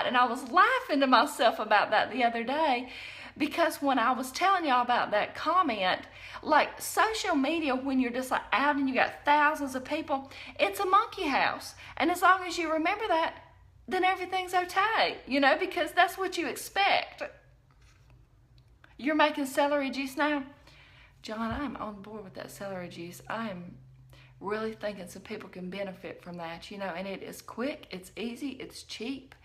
right. And I was laughing to myself about that the other day, because when I was telling y'all about that comment, like social media, when you're just like out and you got thousands of people, it's a monkey house. And as long as you remember that, then everything's okay, you know, because that's what you expect. You're making celery juice now? John, I'm on board with that celery juice. I am really thinking some people can benefit from that, you know, and it is quick, it's easy, it's cheap.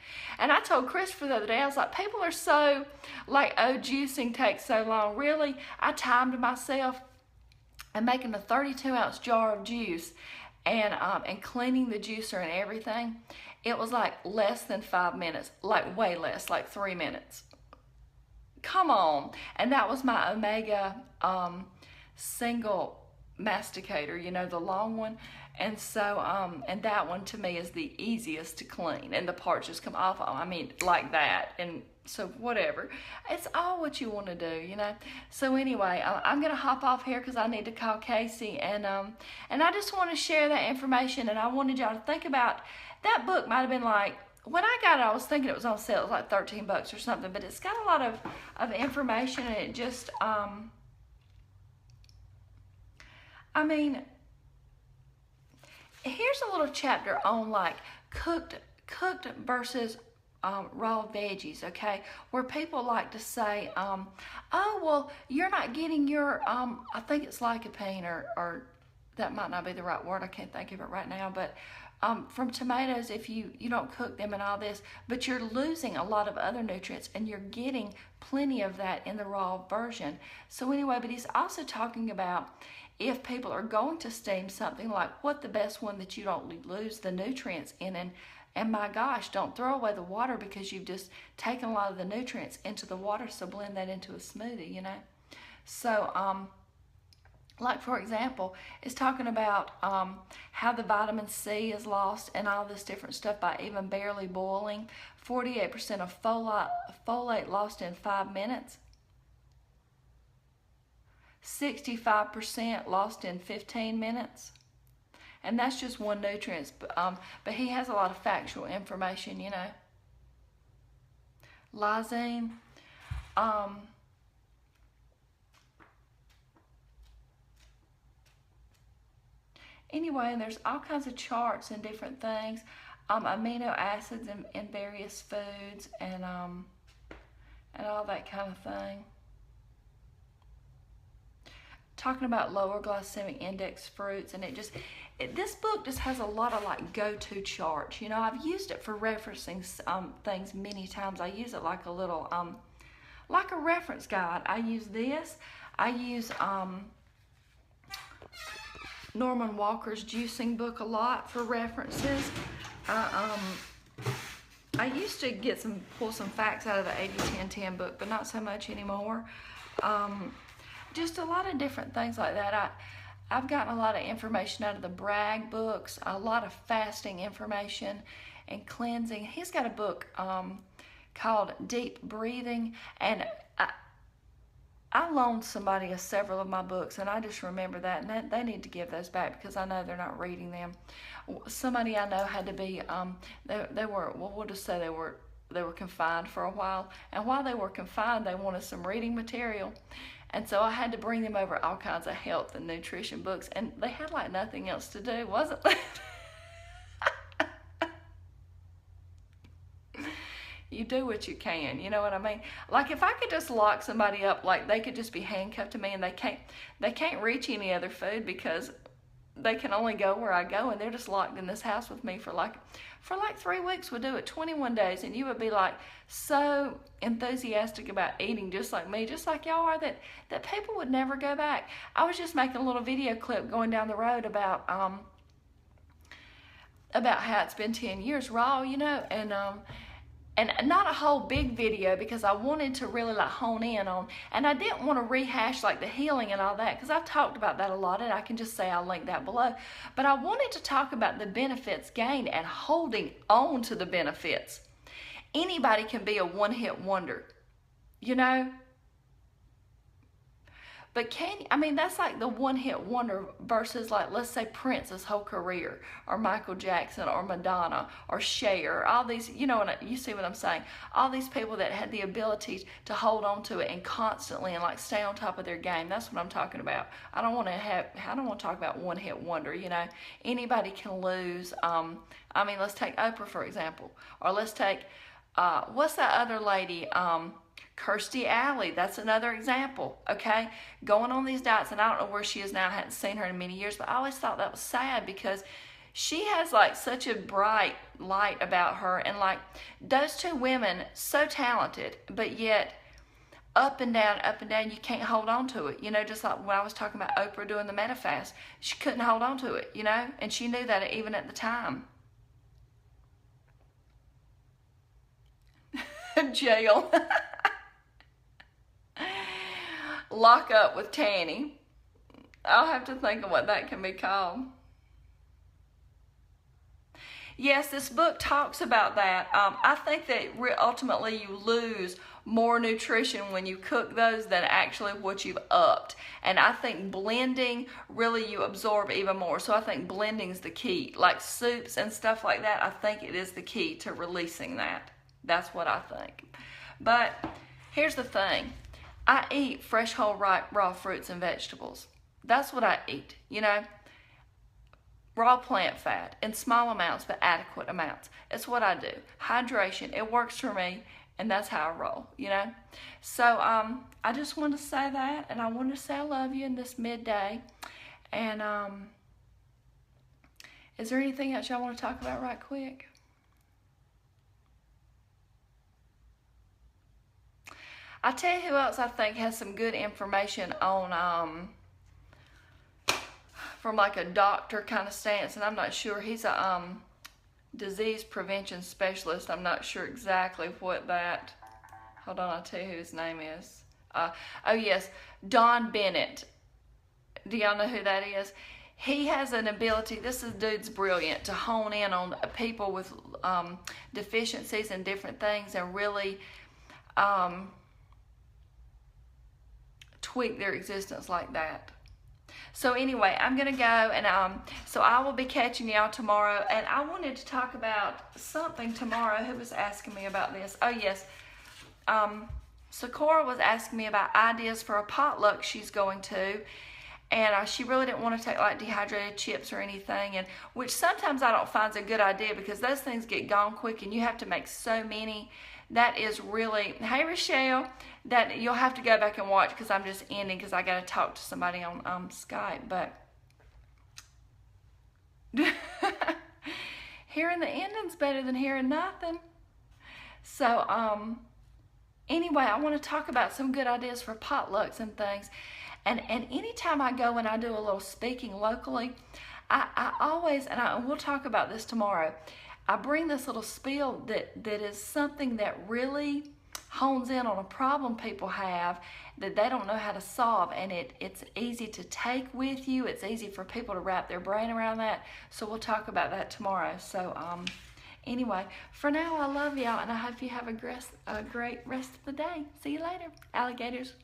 And I told Christopher the other day, I was like, people are so like, oh, juicing takes so long. Really, I timed myself and making a 32-ounce jar of juice and cleaning the juicer and everything. It was like less than 5 minutes, like way less, like 3 minutes. Come on. And that was my Omega single masticator, you know, the long one. And so and that one to me is the easiest to clean, and the parts just come off, I mean, like that. And so whatever, it's all what you want to do, you know. So anyway, I'm gonna hop off here because I need to call Casey, and I just want to share that information. And I wanted y'all to think about that book. Might have been like, when I got it, I was thinking it was on sale. It was like $13 or something, but it's got a lot of information, and it just I mean, here's a little chapter on like cooked versus raw veggies, okay? Where people like to say, oh, well, you're not getting your, I think it's lycopene, or that might not be the right word. I can't think of it right now, but from tomatoes, if you don't cook them and all this, but you're losing a lot of other nutrients, and you're getting plenty of that in the raw version. So anyway, but he's also talking about, if people are going to steam something, like what the best one that you don't lose the nutrients in, and my gosh, don't throw away the water, because you've just taken a lot of the nutrients into the water. So blend that into a smoothie, you know. So like for example, it's talking about how the vitamin C is lost and all this different stuff by even barely boiling. 48% of folate lost in 5 minutes. 65% lost in 15 minutes. And that's just one nutrient, but he has a lot of factual information, you know. Lysine. Anyway, and there's all kinds of charts and different things. Amino acids in various foods, and all that kind of thing. Talking about lower glycemic index fruits, and this book just has a lot of like go-to charts. You know, I've used it for referencing things many times. I use it like a little like a reference guide. I use this. I use Norman Walker's juicing book a lot for references. I used to pull some facts out of the 80-10-10 book, but not so much anymore. Just a lot of different things like that. I've gotten a lot of information out of the Bragg books, a lot of fasting information and cleansing. He's got a book called Deep Breathing, and I loaned somebody several of my books, and I just remember that, and they need to give those back because I know they're not reading them. Somebody I know had to be, they were, well, we'll just say they were confined for a while, and while they were confined, they wanted some reading material. And so I had to bring them over all kinds of health and nutrition books, and they had like nothing else to do, wasn't it? You do what you can, you know what I mean? Like if I could just lock somebody up, like they could just be handcuffed to me, and they can't reach any other food because they can only go where I go, and they're just locked in this house with me for like 3 weeks. We'll do it 21 days, and you would be like so enthusiastic about eating just like me, just like y'all are, that people would never go back. I was just making a little video clip going down the road about how it's been 10 years raw, you know, and not a whole big video because I wanted to really like hone in on, and I didn't want to rehash like the healing and all that because I've talked about that a lot, and I can just say I'll link that below. But I wanted to talk about the benefits gained and holding on to the benefits. Anybody can be a one-hit wonder, you know. But I mean, that's like the one-hit wonder versus, like, let's say Prince's whole career, or Michael Jackson, or Madonna, or Cher, all these, you know, you see what I'm saying? All these people that had the ability to hold on to it and constantly and like stay on top of their game. That's what I'm talking about. I don't want to talk about one-hit wonder, you know. Anybody can lose. I mean, let's take Oprah, for example, or let's take, what's that other lady, Kirstie Alley. That's another example, okay? Going on these diets, and I don't know where she is now. I hadn't seen her in many years, but I always thought that was sad because she has like such a bright light about her, and like those two women, so talented, but yet up and down, you can't hold on to it. You know, just like when I was talking about Oprah doing the MetaFast, she couldn't hold on to it, you know, and she knew that even at the time. Jail. Lock up with Tanny. I'll have to think of what that can be called. Yes, this book talks about that. I think that ultimately you lose more nutrition when you cook those than actually what you've upped. And I think blending, really you absorb even more. So I think blending is the key. Like soups and stuff like that, I think it is the key to releasing that. That's what I think. But here's the thing. I eat fresh, whole, raw fruits and vegetables. That's what I eat, you know. Raw plant fat in small amounts, but adequate amounts. It's what I do. Hydration, it works for me, and that's how I roll, you know. So I just want to say that, and I want to say I love you in this midday. And is there anything else y'all want to talk about right quick? I'll tell you who else I think has some good information on, from like a doctor kind of stance, and I'm not sure. He's a disease prevention specialist. I'm not sure exactly what that, hold on, I'll tell you who his name is. Oh yes, Don Bennett. Do y'all know who that is? He has an ability, dude's brilliant, to hone in on people with deficiencies and different things and really tweak their existence like that. So anyway, I'm going to go, and so I will be catching y'all tomorrow. And I wanted to talk about something tomorrow. Who was asking me about this? Oh, yes. Sakura was asking me about ideas for a potluck she's going to. And she really didn't want to take like dehydrated chips or anything, and which sometimes I don't find is a good idea because those things get gone quick and you have to make so many. That is really, hey Rochelle, that you'll have to go back and watch because I'm just ending because I got to talk to somebody on Skype. But hearing the ending's better than hearing nothing. So anyway, I want to talk about some good ideas for potlucks and things. And anytime I go and I do a little speaking locally, I always, and we'll talk about this tomorrow, I bring this little spiel that is something that really hones in on a problem people have that they don't know how to solve, and it's easy to take with you. It's easy for people to wrap their brain around that. So we'll talk about that tomorrow. So anyway, for now, I love y'all, and I hope you have a great rest of the day. See you later, alligators.